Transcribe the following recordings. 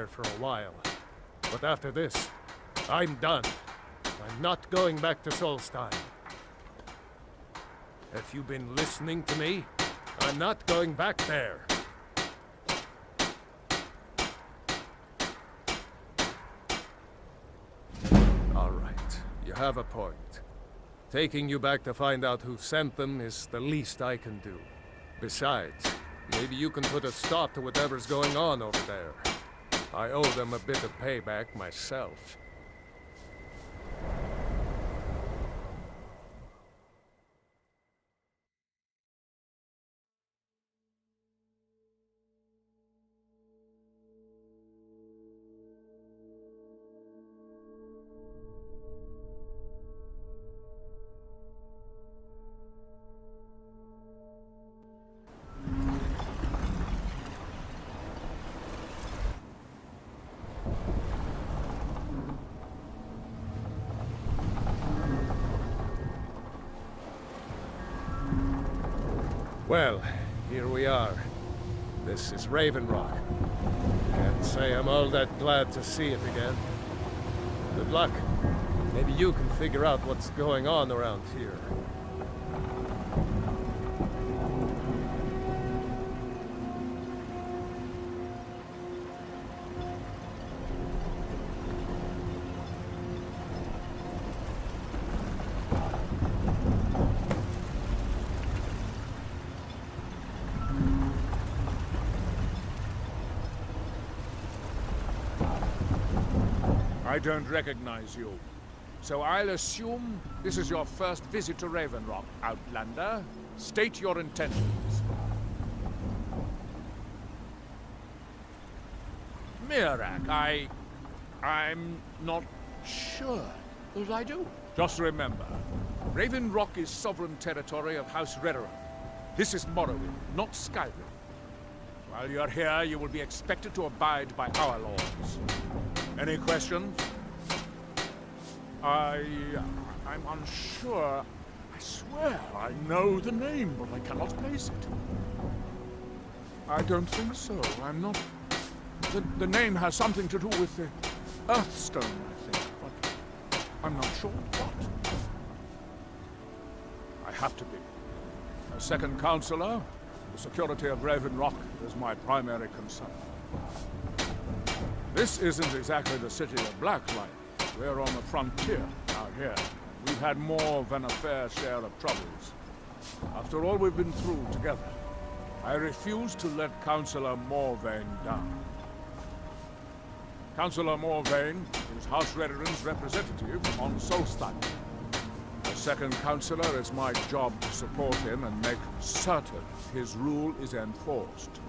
for a while. But after this, I'm done. I'm not going back to Solstheim. Have you been listening to me? I'm not going back there. All right, you have a point. Taking you back to find out who sent them is the least I can do. Besides, maybe you can put a stop to whatever's going on over there. I owe them a bit of payback myself. Well, here we are. This is Raven Rock. Can't say I'm all that glad to see it again. Good luck. Maybe you can figure out what's going on around here. I don't recognize you. So I'll assume this is your first visit to Raven Rock, Outlander. State your intentions. Miraak, I'm not sure that I do. Just remember, Raven Rock is sovereign territory of House Redoran. This is Morrowind, not Skyrim. While you're here, you will be expected to abide by our laws. Any questions? I'm unsure. I swear I know the name, but I cannot place it. I don't think so. I'm not... The name has something to do with the Earthstone, I think, but I'm not sure what. I have to be. As second counselor, the security of Raven Rock is my primary concern. This isn't exactly the city of Blacklight. We're on the frontier out here. We've had more than a fair share of troubles. After all we've been through together, I refuse to let Councillor Morvayn down. Councillor Morvayn is House Redoran's representative on Solstheim. As second councillor, it's my job to support him and make certain his rule is enforced.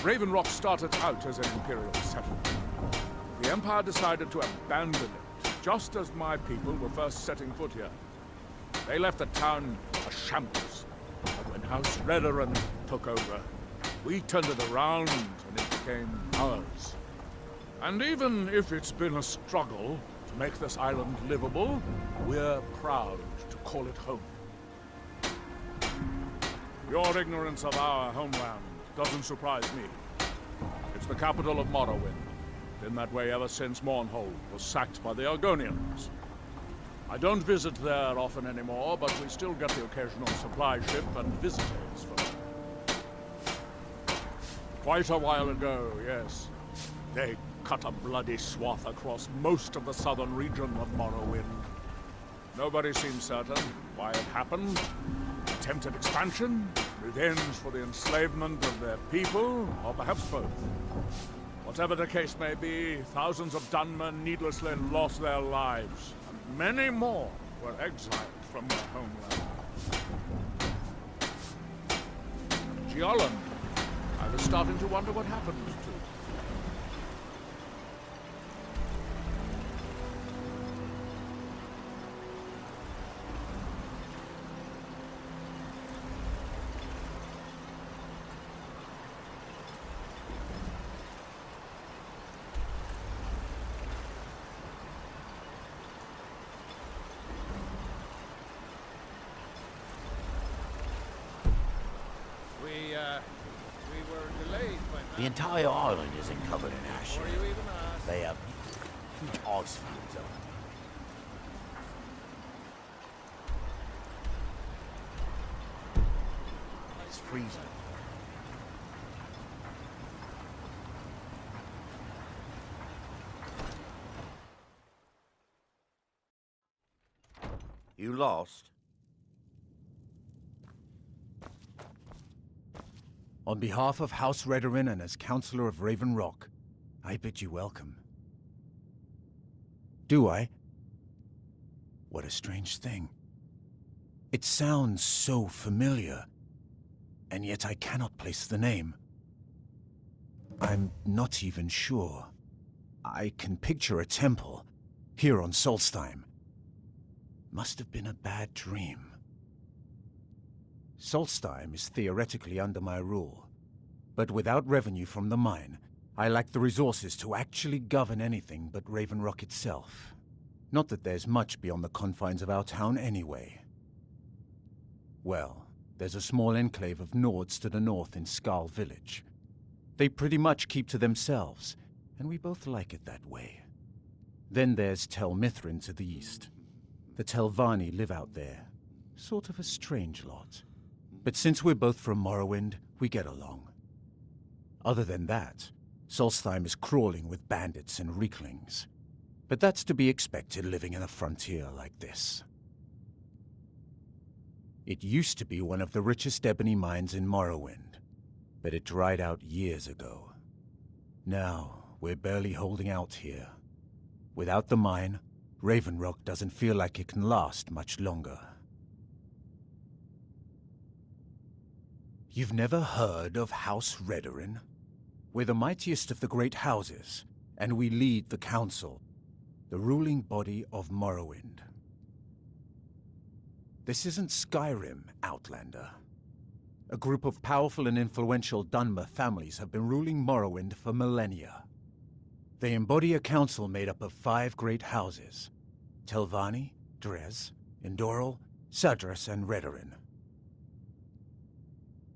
Raven Rock started out as an Imperial settlement. The Empire decided to abandon it, just as my people were first setting foot here. They left the town a shambles, but when House Redoran took over, we turned it around and it became ours. And even if it's been a struggle to make this island livable, we're proud to call it home. Your ignorance of our homeland doesn't surprise me. It's the capital of Morrowind. Been that way ever since Mournhold was sacked by the Argonians. I don't visit there often anymore, but we still get the occasional supply ship and visitors from there. Quite a while ago, yes. They cut a bloody swath across most of the southern region of Morrowind. Nobody seems certain why it happened. Attempted expansion, revenge for the enslavement of their people, or perhaps both. Whatever the case may be, thousands of Dunmer needlessly lost their lives, and many more were exiled from their homeland. Geoland, I was starting to wonder what happened to. The entire island isn't covered in ash Before yet. you even ask. They have huge ice fields up. It's freezing. You lost? On behalf of House Redorin and as Councillor of Raven Rock, I bid you welcome. Do I? What a strange thing. It sounds so familiar, and yet I cannot place the name. I'm not even sure. I can picture a temple, here on Solstheim. Must have been a bad dream. Solstheim is theoretically under my rule, but without revenue from the mine, I lack the resources to actually govern anything but Raven Rock itself. Not that there's much beyond the confines of our town anyway. Well, there's a small enclave of Nords to the north in Skarl Village. They pretty much keep to themselves, and we both like it that way. Then there's Tel Mithrin to the east. The Telvanni live out there. Sort of a strange lot. But since we're both from Morrowind, we get along. Other than that, Solstheim is crawling with bandits and reeklings. But that's to be expected living in a frontier like this. It used to be one of the richest ebony mines in Morrowind, but it dried out years ago. Now, we're barely holding out here. Without the mine, Raven Rock doesn't feel like it can last much longer. You've never heard of House Redorin? We're the mightiest of the great houses, and we lead the Council, the ruling body of Morrowind. This isn't Skyrim, Outlander. A group of powerful and influential Dunmer families have been ruling Morrowind for millennia. They embody a council made up of 5 great houses: Telvanni, Dres, Indoril, Sadras, and Redorin.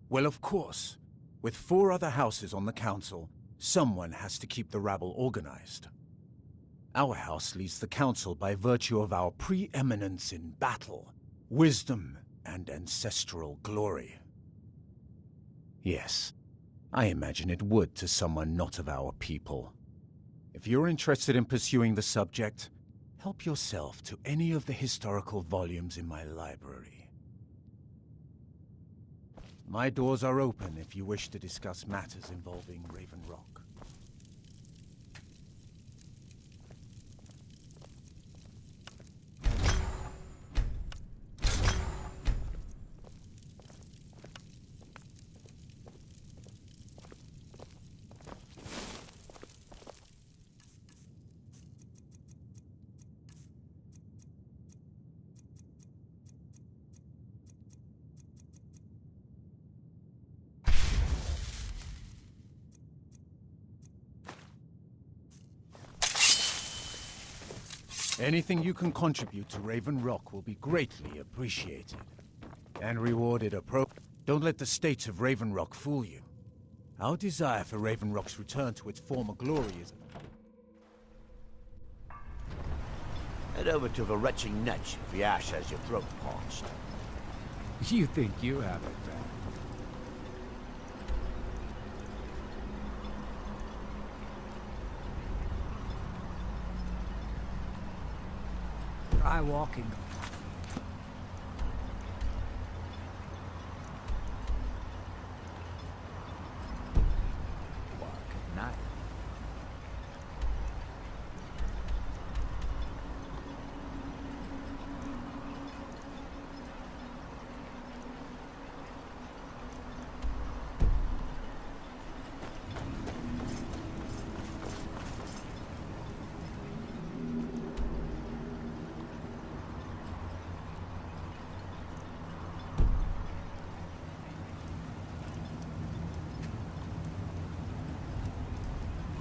Well, of course, with 4 other houses on the council, someone has to keep the rabble organized. Our house leads the council by virtue of our preeminence in battle, wisdom, and ancestral glory. Yes, I imagine it would to someone not of our people. If you're interested in pursuing the subject, help yourself to any of the historical volumes in my library. My doors are open if you wish to discuss matters involving Raven Rock. Anything you can contribute to Raven Rock will be greatly appreciated. And rewarded Don't let the state of Raven Rock fool you. Our desire for Raven Rock's return to its former glory is... Head over to the retching Netch if the ash has your throat parched. You think you have it bad? Try walking. Walk at night.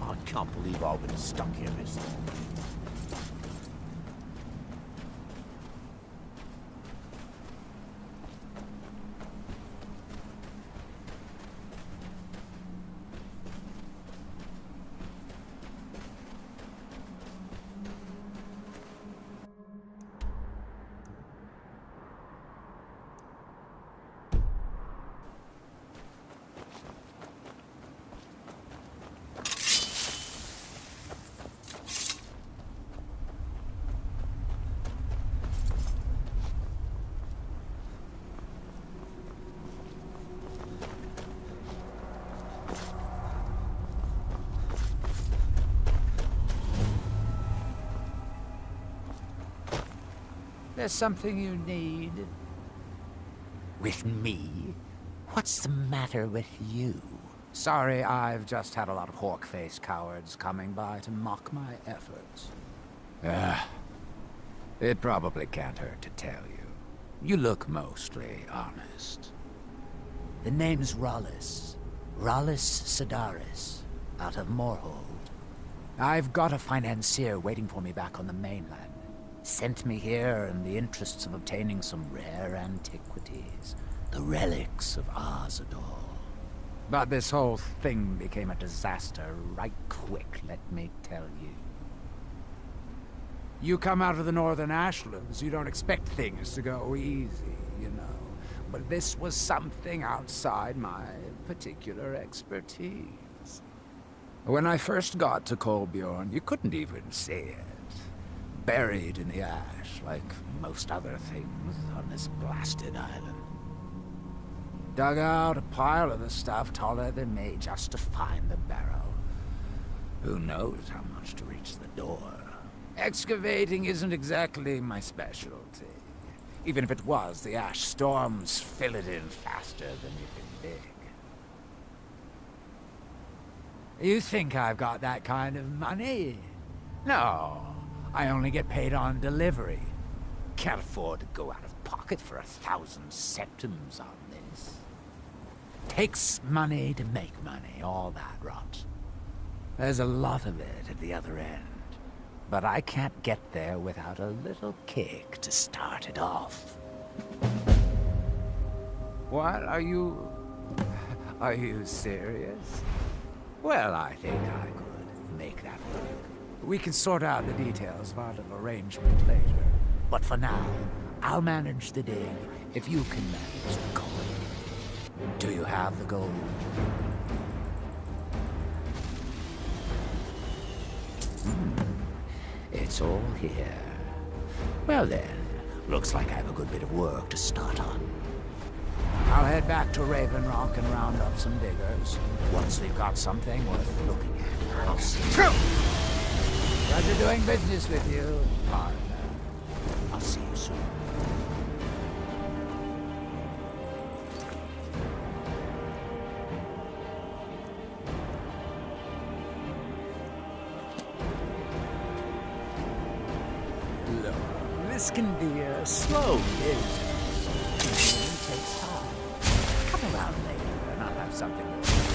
I can't believe I've been stuck here this long. There's something you need? With me? What's the matter with you? Sorry, I've just had a lot of hawk-faced cowards coming by to mock my efforts. It probably can't hurt to tell you. You look mostly honest. The name's Rollis. Rollis Sedaris, out of Moorhold. I've got a financier waiting for me back on the mainland. Sent me here in the interests of obtaining some rare antiquities. The relics of Arzador. But this whole thing became a disaster right quick, let me tell you. You come out of the Northern Ashlands, you don't expect things to go easy, you know. But this was something outside my particular expertise. When I first got to Kolbjorn, you couldn't even see it. Buried in the ash, like most other things on this blasted island. Dug out a pile of the stuff taller than me just to find the barrel. Who knows how much to reach the door? Excavating isn't exactly my specialty. Even if it was, the ash storms fill it in faster than you can dig. You think I've got that kind of money? No, I only get paid on delivery. Can't afford to go out of pocket for 1,000 septims on this. Takes money to make money, all that rot. There's a lot of it at the other end. But I can't get there without a little kick to start it off. What? Are you serious? Well, I think I could make that work. We can sort out the details of our little arrangement later. But for now, I'll manage the dig if you can manage the coin. Do you have the gold? It's all here. Well then, looks like I have a good bit of work to start on. I'll head back to Raven Rock and round up some diggers. Once we've got something worth looking at, I'll see you. Pleasure doing business with you, partner. I'll see you soon. Look, this can be a slow business. It takes time. Come around later and I'll have something to